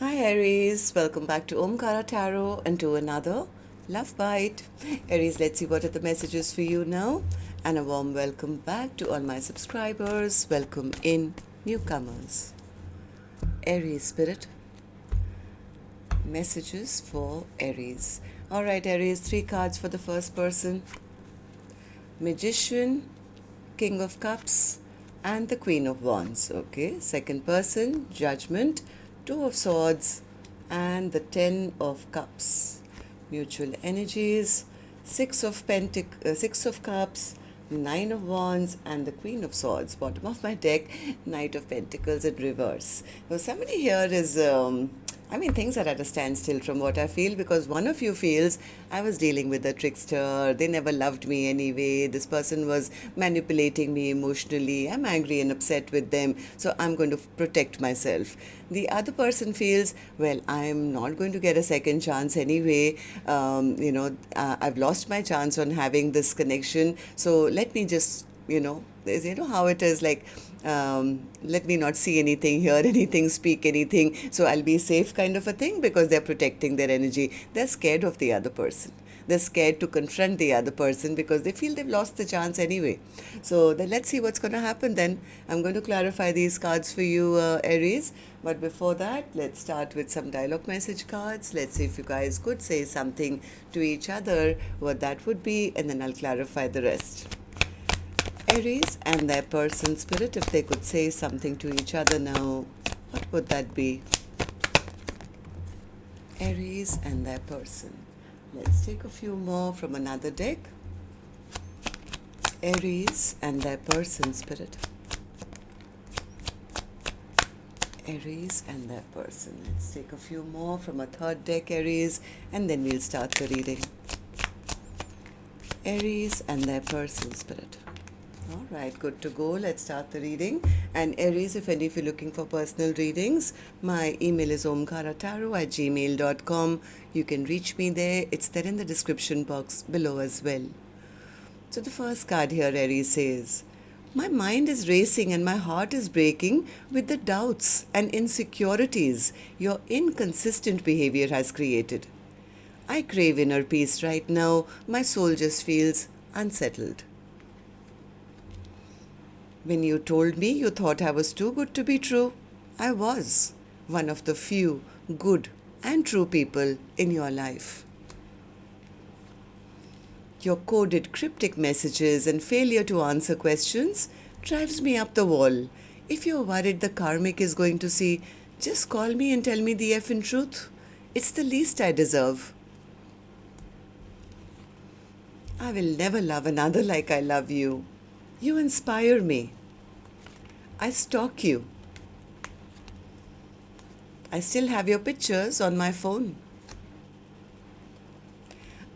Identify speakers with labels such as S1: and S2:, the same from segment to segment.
S1: Hi Aries, welcome back to Omkaratarot and to another Love Bite. Aries, let's see what are the messages for you now. And a warm welcome back to all my subscribers. Welcome in newcomers. Aries Spirit, messages for Aries. Alright Aries, 3 cards for the first person. Magician, King of Cups and the Queen of Wands. Okay, second person, Judgment, Two of Swords and the 10 of Cups. Mutual energies, Six of Cups, 9 of Wands and the Queen of Swords. Bottom of my deck, Knight of Pentacles in reverse. So somebody here is things are at a standstill from what I feel, because one of you feels I was dealing with a trickster, they never loved me anyway, this person was manipulating me emotionally, I'm angry and upset with them, so I'm going to protect myself. The other person feels, well, I'm not going to get a second chance anyway, I've lost my chance on having this connection, so let me just, how it is like, let me not see anything, hear anything, speak anything, so I'll be safe kind of a thing, because they're protecting their energy. They're scared of the other person. They're scared to confront the other person because they feel they've lost the chance anyway. So then let's see what's going to happen then. I'm going to clarify these cards for you, Aries. But before that, let's start with some dialogue message cards. Let's see if you guys could say something to each other, what that would be, and then I'll clarify the rest. Aries and their person spirit, if they could say something to each other now, what would that be? Aries and their person. Let's take a few more from another deck. Aries and their person spirit. Aries and their person. Let's take a few more from a third deck, Aries, and then we'll start the reading. Aries and their person spirit. All right, good to go. Let's start the reading. And Aries, if any of you are looking for personal readings, my email is omkaratarot@gmail.com. You can reach me there. It's there in the description box below as well. So the first card here, Aries says, my mind is racing and my heart is breaking with the doubts and insecurities your inconsistent behavior has created. I crave inner peace right now. My soul just feels unsettled. When you told me you thought I was too good to be true, I was one of the few good and true people in your life. Your coded cryptic messages and failure to answer questions drives me up the wall. If you're worried the karmic is going to see, just call me and tell me the effing truth. It's the least I deserve. I will never love another like I love you. You inspire me. I stalk you. I still have your pictures on my phone.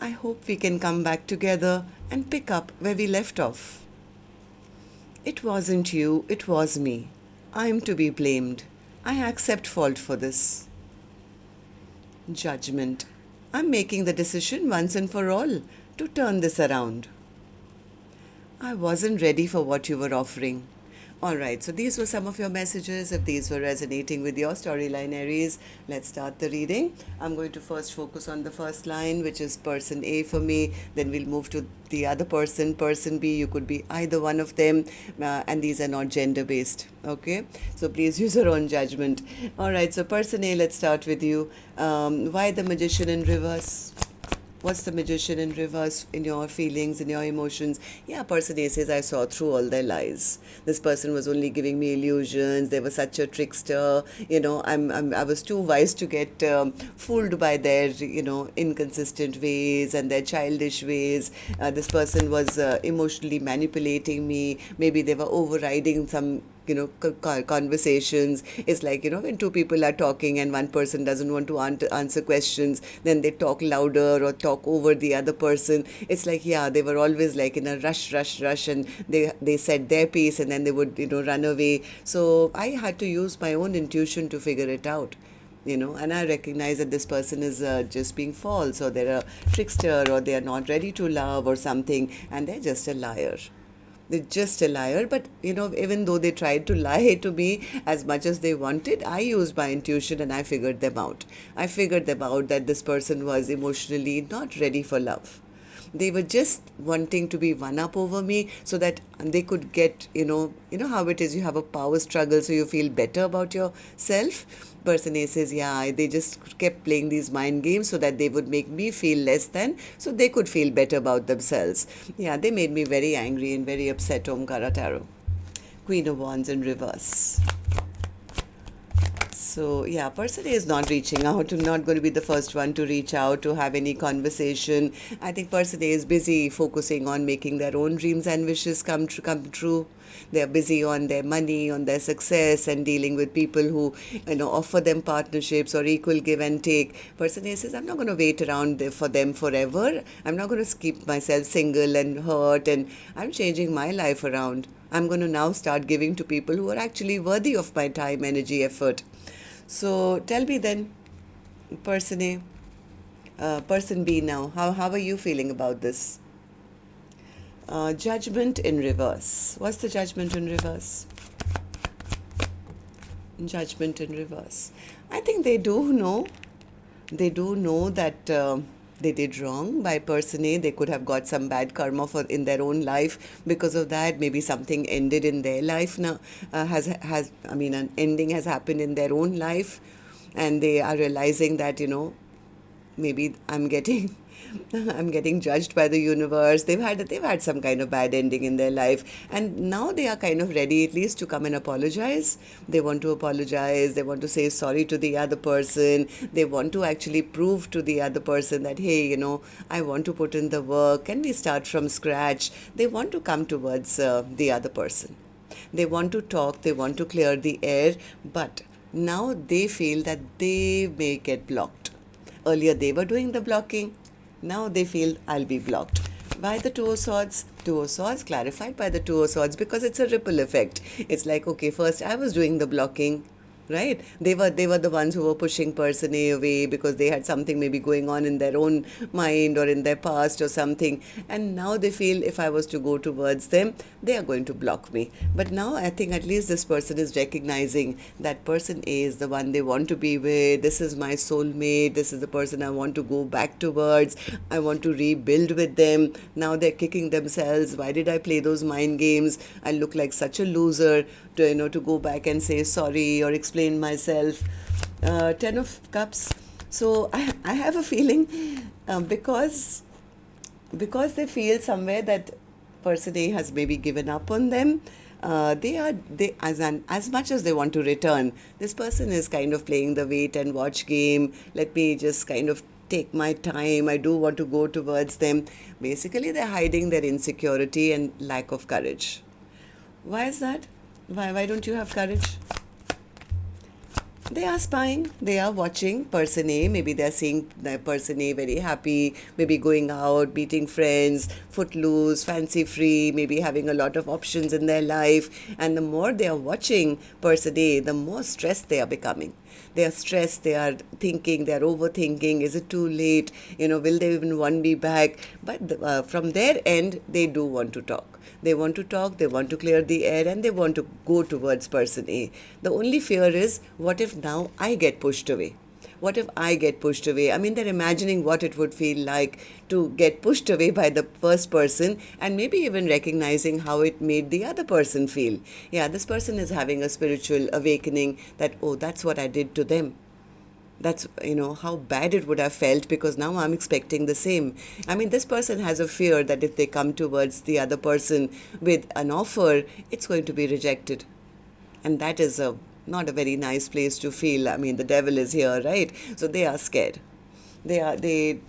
S1: I hope we can come back together and pick up where we left off. It wasn't you, it was me. I'm to be blamed. I accept fault for this. Judgment. I'm making the decision once and for all to turn this around. I wasn't ready for what you were offering. Alright, so these were some of your messages. If these were resonating with your storyline, Aries, let's start the reading. I'm going to first focus on the first line, which is person A for me. Then we'll move to the other person, person B. You could be either one of them, and these are not gender-based, okay? So please use your own judgment. Alright, so person A, let's start with you. Why the Magician in reverse? What's the Magician in reverse in your feelings, in your emotions? Yeah, person A says, I saw through all their lies. This person was only giving me illusions. They were such a trickster. I was too wise to get fooled by their, inconsistent ways and their childish ways. This person was emotionally manipulating me. Maybe they were overriding some conversations. It's like, when two people are talking and one person doesn't want to answer questions, then they talk louder or talk over the other person. It's like, yeah, they were always like in a rush, and they said their piece and then they would, run away. So I had to use my own intuition to figure it out. And I recognize that this person is just being false, or they're a trickster, or they're not ready to love or something, and they're just a liar. They're just a liar. But even though they tried to lie to me as much as they wanted, I used my intuition and I figured them out. I figured them out that this person was emotionally not ready for love. They were just wanting to be one up over me so that they could get, how it is, you have a power struggle, so you feel better about yourself. Person A says, yeah, they just kept playing these mind games so that they would make me feel less than, so they could feel better about themselves. Yeah, they made me very angry and very upset. Omkaratarot. Queen of Wands in reverse. So yeah, person A is not reaching out, not going to be the first one to reach out to have any conversation. I think person A is busy focusing on making their own dreams and wishes come true. They're busy on their money, on their success, and dealing with people who offer them partnerships or equal give and take. Person A says, I'm not going to wait around there for them forever. I'm not going to keep myself single and hurt, and I'm changing my life around. I'm going to now start giving to people who are actually worthy of my time, energy, effort. So tell me then, person A, person B now, how are you feeling about this? Judgment in reverse. What's the judgment in reverse? Judgment in reverse. I think they do know. They do know that they did wrong by person A. They could have got some bad karma in their own life because of that. Maybe something ended in their life now. An ending has happened in their own life, and they are realizing that maybe I'm getting judged by the universe. They've had some kind of bad ending in their life, and now they are kind of ready at least to come and apologize. They want to apologize. They want to say sorry to the other person. They want to actually prove to the other person that, hey, I want to put in the work. Can we start from scratch? They want to come towards the other person. They want to talk. They want to clear the air, but now they feel that they may get blocked. Earlier they were doing the blocking. Now they feel I'll be blocked. By the Two of Swords. Two of Swords clarified by the Two of Swords, because it's a ripple effect. It's like, okay, first I was doing the blocking, right? They were the ones who were pushing person A away because they had something maybe going on in their own mind or in their past or something. And now they feel if I was to go towards them, they are going to block me. But now I think at least this person is recognizing that person A is the one they want to be with. This is my soulmate. This is the person I want to go back towards. I want to rebuild with them. Now they're kicking themselves. Why did I play those mind games? I look like such a loser to go back and say sorry or explain myself. Ten of Cups. So I have a feeling because they feel somewhere that person A has maybe given up on them. As much as they want to return, this person is kind of playing the wait and watch game. Let me just kind of take my time. I do want to go towards them. Basically, they're hiding their insecurity and lack of courage. Why is that? Why don't you have courage? They are spying, they are watching person A. Maybe they're seeing the person A very happy, maybe going out, meeting friends, footloose, fancy free, maybe having a lot of options in their life. And the more they are watching person A, the more stressed they are becoming. They are stressed, they are thinking, they are overthinking. Is it too late? Will they even want me back? But from their end, they do want to talk. They want to talk, they want to clear the air, and they want to go towards person A. The only fear is, what if now I get pushed away? What if I get pushed away? I mean, they're imagining what it would feel like to get pushed away by the first person, and maybe even recognizing how it made the other person feel. Yeah, this person is having a spiritual awakening that, oh, that's what I did to them. That's, how bad it would have felt, because now I'm expecting the same. I mean, this person has a fear that if they come towards the other person with an offer, it's going to be rejected. And that is not a very nice place to feel. I mean, the devil is here, right? So they are scared. They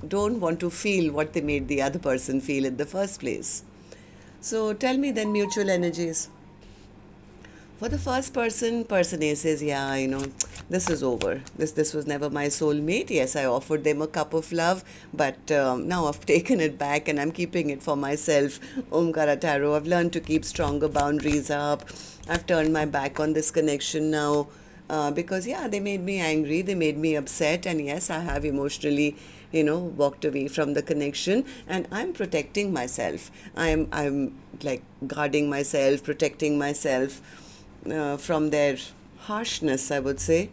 S1: don't want to feel what they made the other person feel in the first place. So tell me then, mutual energies. For the first person, person A says, yeah, this is over. This was never my soulmate. Yes, I offered them a cup of love, but now I've taken it back and I'm keeping it for myself. Omkaratarot, I've learned to keep stronger boundaries up. I've turned my back on this connection now. because yeah, they made me angry, they made me upset, and yes, I have emotionally, walked away from the connection, and I'm protecting myself. I'm like guarding myself, protecting myself from their harshness, I would say.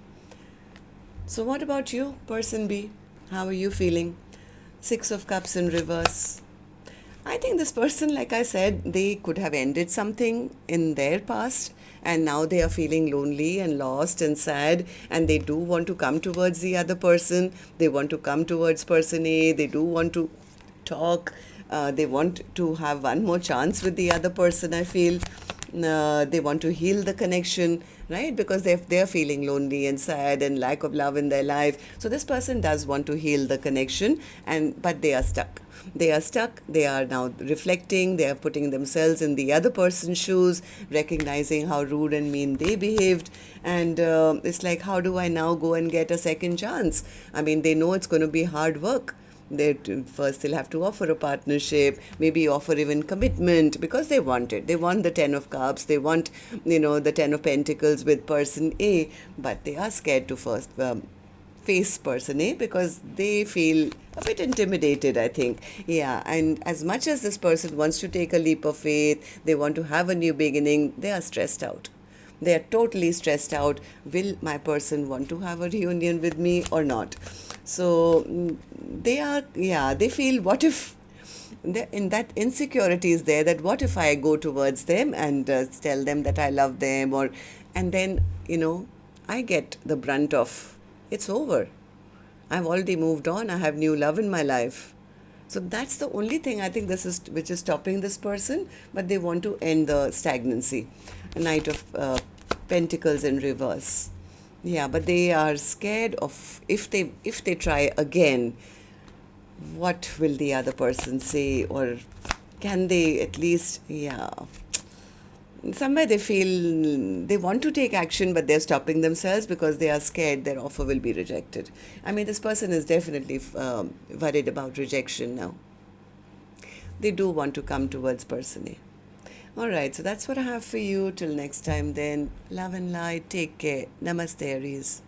S1: So what about you, person B? How are you feeling? Six of Cups in reverse. I think this person, like I said, they could have ended something in their past, and now they are feeling lonely and lost and sad, and they do want to come towards the other person. They want to come towards person A. They do want to talk. They want to have one more chance with the other person, I feel. They want to heal the connection, right? Because they're feeling lonely and sad and lack of love in their life. So this person does want to heal the connection, but they are stuck. They are stuck. They are now reflecting. They are putting themselves in the other person's shoes, recognizing how rude and mean they behaved. And it's like, how do I now go and get a second chance? I mean, they know it's going to be hard work. First they'll have to offer a partnership, maybe offer even commitment, because they want it. They want the 10 of Cups. They want, the 10 of Pentacles with person A, but they are scared to first face person A because they feel a bit intimidated, I think. Yeah, and as much as this person wants to take a leap of faith, they want to have a new beginning, they are stressed out. They are totally stressed out. Will my person want to have a reunion with me or not? So they feel, what if, in that insecurity is there, that what if I go towards them and tell them that I love them, and then, I get the brunt of, it's over. I've already moved on. I have new love in my life. So that's the only thing I think which is stopping this person, but they want to end the stagnancy. A Knight of Pentacles in reverse. Yeah, but they are scared of, if they try again, what will the other person say, or can they at least, somewhere they feel they want to take action, but they're stopping themselves because they are scared their offer will be rejected. I mean, this person is definitely worried about rejection now. They do want to come towards person A. All right, so that's what I have for you. Till next time then, love and light. Take care. Namaste, Aries.